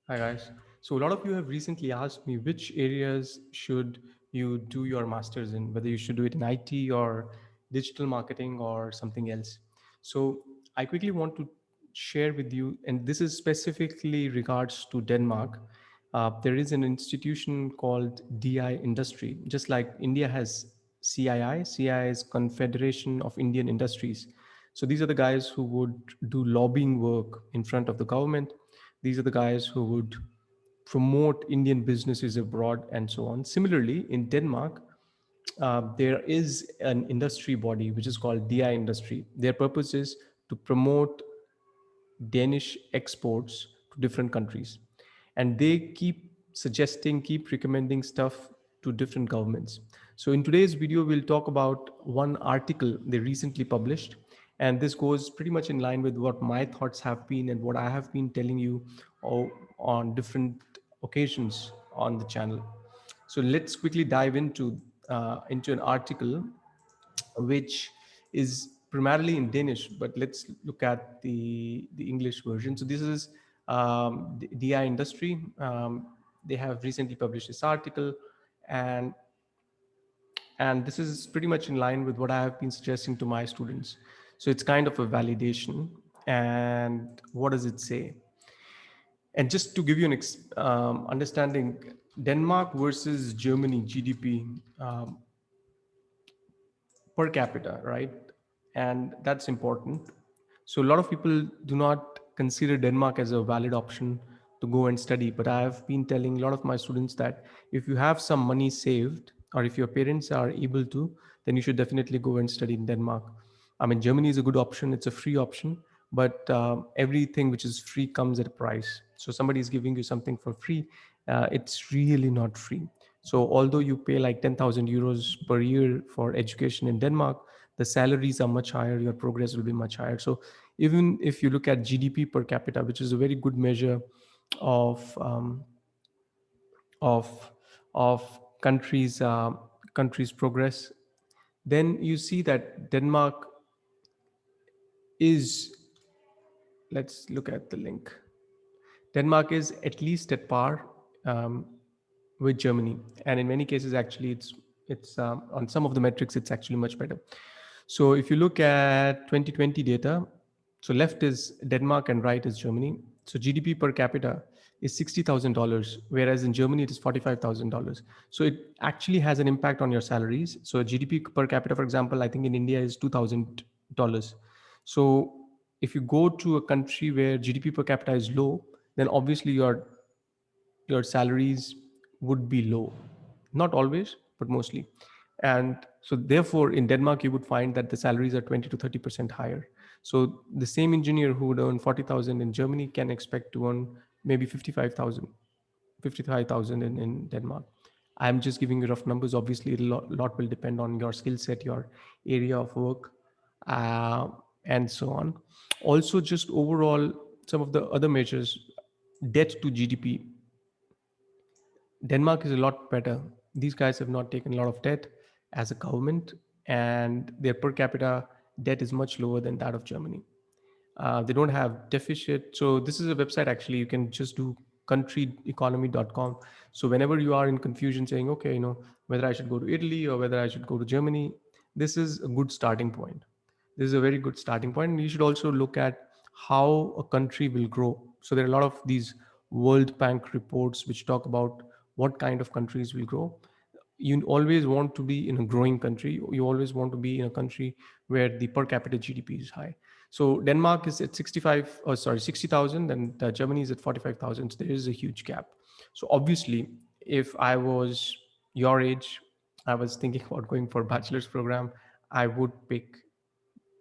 Hi guys. So a lot of you have recently asked me which areas should you do your masters in, whether you should do it in IT or digital marketing or something else. So I quickly want to share with you, and this is specifically regards to Denmark. There is an institution called DI Industry, just like India has CII. CII is Confederation of Indian Industries. So these are the guys who would do lobbying work in front of the government. These are the guys who would promote Indian businesses abroad and so on. Similarly, in Denmark, there is an industry body which is called DI Industry. Their purpose is to promote Danish exports to different countries. And they keep suggesting, keep recommending stuff to different governments. So in today's video, we'll talk about one article they recently published. And this goes pretty much in line with what my thoughts have been and what I have been telling you on different occasions on the channel. So let's quickly dive into an article which is primarily in Danish, but let's look at the English version. So this is DI Industry. They have recently published this article, and and this is pretty much in line with what I have been suggesting to my students. So it's kind of a validation. And what does it say? And just to give you an understanding, Denmark versus Germany GDP per capita, right? And that's important. So a lot of people do not consider Denmark as a valid option to go and study. But I have been telling a lot of my students that if you have some money saved, or if your parents are able to, then you should definitely go and study in Denmark. I mean, Germany is a good option. It's a free option, but everything which is free comes at a price. So somebody is giving you something for free. It's really not free. So although you pay like 10,000 euros per year for education in Denmark, the salaries are much higher, your progress will be much higher. So even if you look at GDP per capita, which is a very good measure of of countries progress, then you see that Denmark is, let's look at the link. Denmark is at least at par um, with Germany, and in many cases, actually, it's on some of the metrics, it's actually much better. So if you look at 2020 data, so left is Denmark and right is Germany. So GDP per capita is $60,000, whereas in Germany it is $45,000. So it actually has an impact on your salaries. So GDP per capita, for example, I think in India is $2,000. So if you go to a country where GDP per capita is low, then obviously your salaries would be low. Not always, but mostly. And so therefore in Denmark you would find that the salaries are 20 to 30% higher. So the same engineer who would earn 40,000 in Germany can expect to earn maybe 55,000 in Denmark. I'm just giving you rough numbers. Obviously a lot will depend on your skill set, your area of work, uh, and so on. Also, just overall, some of the other measures, debt to GDP, Denmark is a lot better. These guys have not taken a lot of debt as a government, and their per capita debt is much lower than that of Germany. They don't have deficit. So this is a website, actually. You can just do countryeconomy.com. So whenever you are in confusion saying, okay, whether I should go to Italy or whether I should go to Germany, this is a good starting point. This is a very good starting point. And you should also look at how a country will grow. So there are a lot of these World Bank reports which talk about what kind of countries will grow. You always want to be in a growing country. You always want to be in a country where the per capita GDP is high. So Denmark is at 60,000, and Germany is at 45,000. So there is a huge gap. So obviously, if I was your age, I was thinking about going for a bachelor's program, I would pick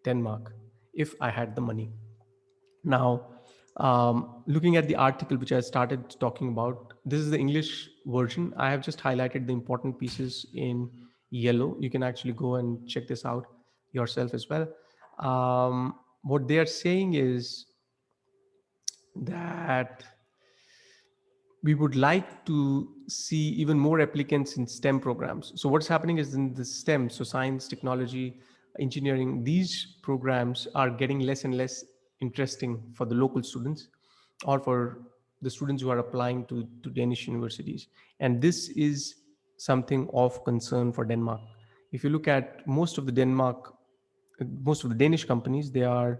Denmark if I had the money. Now, looking at the article which I started talking about, this is the English version. I have just highlighted the important pieces in yellow. You can actually go and check this out yourself as well. What they are saying is that we would like to see even more applicants in STEM programs. So what's happening is in the STEM, so science, technology, engineering, these programs are getting less and less interesting for the local students or for the students who are applying to Danish universities. And this is something of concern for Denmark. If you look at most of the Danish companies, they are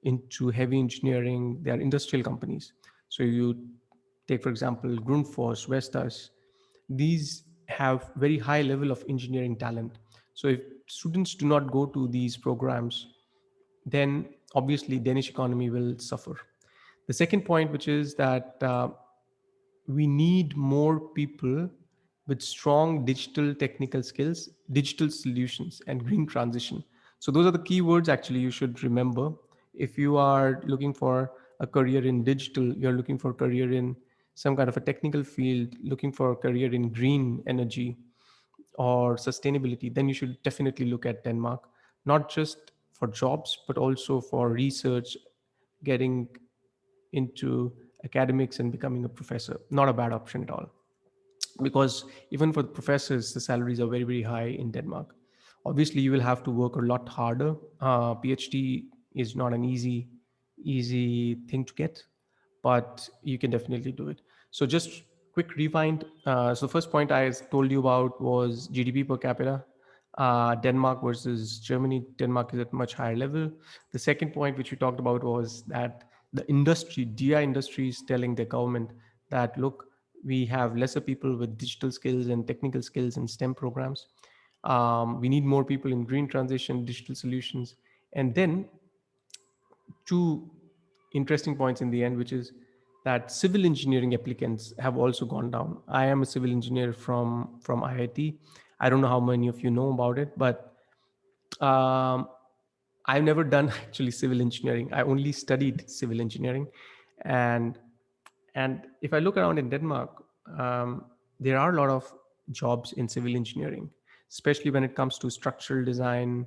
into heavy engineering, they are industrial companies. So you take, for example, Grundfos, Vestas, these have very high level of engineering talent. So if students do not go to these programs, then obviously Danish economy will suffer. The second point, which is that we need more people with strong digital technical skills, digital solutions, and green transition. So those are the keywords actually you should remember. If you are looking for a career in digital, you're looking for a career in some kind of a technical field, looking for a career in green energy or sustainability, then you should definitely look at Denmark, not just for jobs, but also for research, getting into academics and becoming a professor. Not a bad option at all, because even for the professors, the salaries are very, very high in Denmark. Obviously, you will have to work a lot harder. PhD is not an easy thing to get, but you can definitely do it. So just quick rewind. So the first point I told you about was GDP per capita. Denmark versus Germany. Denmark is at much higher level. The second point which we talked about was that the industry, DI industry, is telling the government that look, we have lesser people with digital skills and technical skills in STEM programs. We need more people in green transition, digital solutions. And then two interesting points in the end, which is that civil engineering applicants have also gone down. I am a civil engineer from IIT. I don't know how many of you know about it, but um, I've never done actually civil engineering. I only studied civil engineering, and and if I look around in Denmark, there are a lot of jobs in civil engineering, especially when it comes to structural design,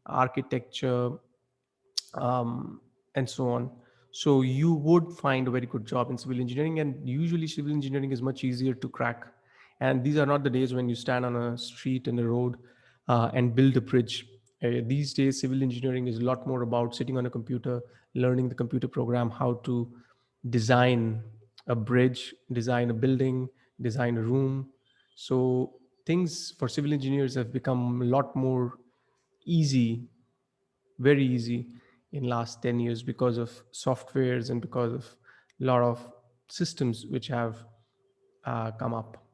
architecture, um, and so on. So you would find a very good job in civil engineering, and usually civil engineering is much easier to crack. And these are not the days when you stand on a street and a road and build a bridge. These days, civil engineering is a lot more about sitting on a computer, learning the computer program, how to design a bridge, design a building, design a room. So things for civil engineers have become a lot more easy, very easy in last 10 years because of softwares and because of a lot of systems which have come up.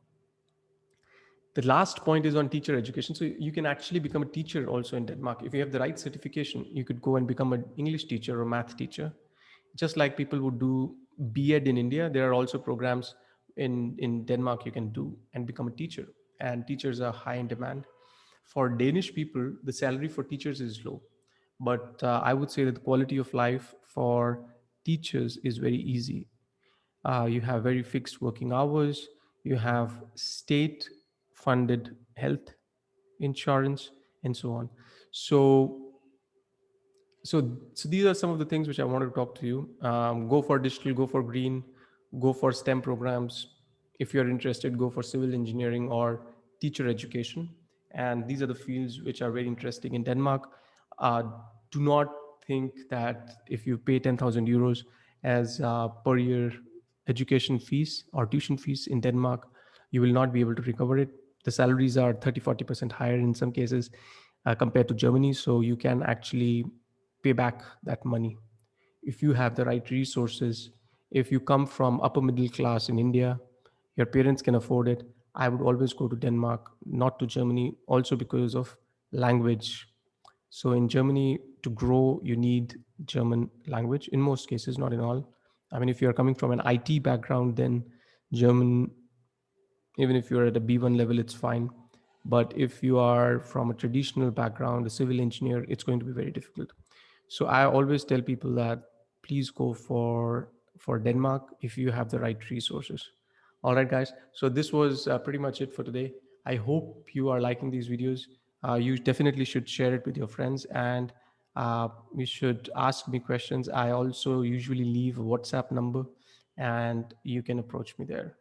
The last point is on teacher education. So you can actually become a teacher also in Denmark. If you have the right certification, you could go and become an English teacher or math teacher. Just like people would do B.Ed in India, there are also programs in Denmark you can do and become a teacher. And teachers are high in demand. For Danish people, the salary for teachers is low. But I would say that the quality of life for teachers is very easy. You have very fixed working hours, you have state funded health insurance, and so on. So so so these are some of the things which I wanted to talk to you. Go for digital, go for green, go for STEM programs. If you're interested, go for civil engineering or teacher education. And these are the fields which are very interesting in Denmark. uh, do not think that if you pay 10,000 euros as per year education fees or tuition fees in Denmark, you will not be able to recover it. The salaries are 30-40% higher in some cases compared to Germany. So you can actually pay back that money if you have the right resources. If you come from upper middle class in India, your parents can afford it, I would always go to Denmark, not to Germany, also because of language. So in Germany, to grow, you need German language in most cases, not in all. I mean, if you're coming from an IT background, then German, even if you're at a B1 level, it's fine. But if you are from a traditional background, a civil engineer, it's going to be very difficult. So I always tell people that please go for Denmark if you have the right resources. All right, guys. So this was pretty much it for today. I hope you are liking these videos. You definitely should share it with your friends, and you should ask me questions. I also usually leave a WhatsApp number, and you can approach me there.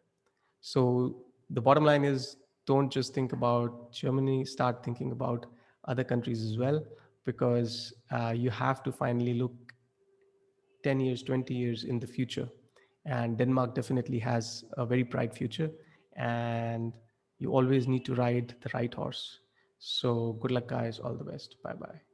So the bottom line is, don't just think about Germany, start thinking about other countries as well, because you have to finally look 10 years, 20 years in the future. And Denmark definitely has a very bright future. And you always need to ride the right horse. So good luck, guys. All the best. Bye bye.